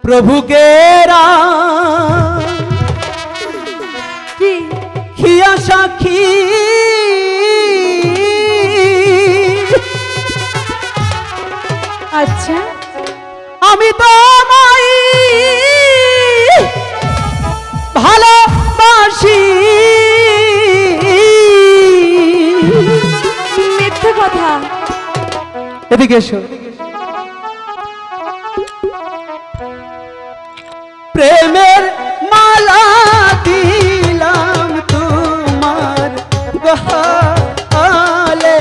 प्रभु के किया साखी अच्छा आमी तो माई भालोबासी मिथ्या कथा एदिके एसो प्रेमेर माला दिलाम तुम्हार गले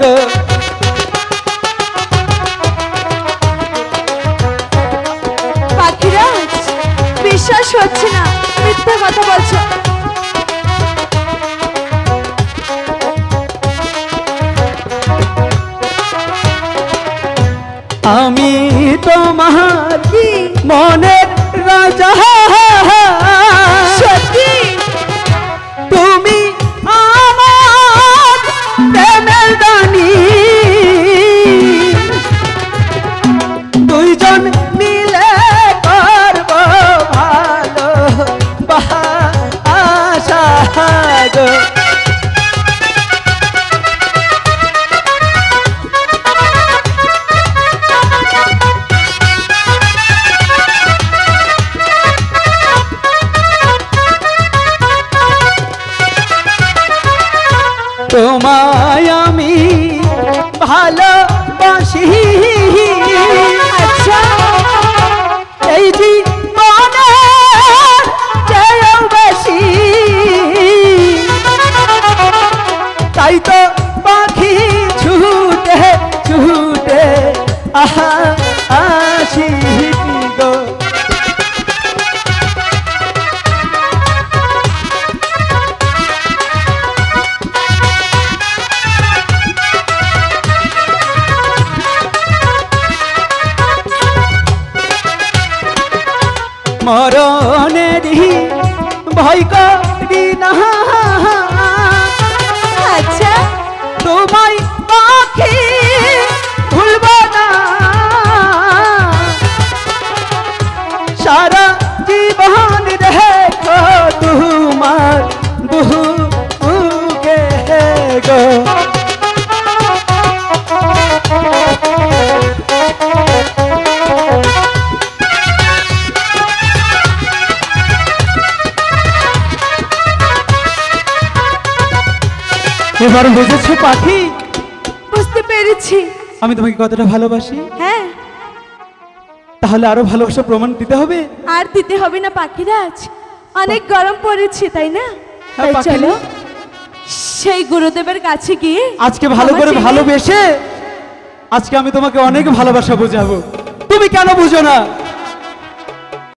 गो पाखीराज विश्वास होच्छे ना मिथ्या कथा बोलछो आमी तुम्हार मनेर राजा सত্যि तुमी आमार प्रेमेर रानी दुइजन मिले करबो भालोबासा गो তোমায় আমি ভালোবাসি अच्छा এই জীবনে চেয়েও বেশি তাই তো পাখি ছুটে ছুটে আসি গো मरणेरी भय करी ना अच्छा तुम्हाय पाखी भूलबो ना सारा जीवन देखो तुम्हार बुके गो এবার বুঝেছো পাখি বুঝতে পেরেছি আমি তোমাকে কতটা ভালোবাসি হ্যাঁ তাহলে আরো ভালোবাসা প্রমাণ দিতে হবে আর দিতে হবে না পাখিরাজ অনেক গরম পড়েছে তাই না হ্যাঁ, তাই পাখি। চলো সেই গুরুদেবের কাছে গিয়ে আজকে ভালো করে আমার ভালোবেসে আজকে আমি তোমাকে অনেক ভালোবাসা বোঝাবো তুমি কেন বুঝো না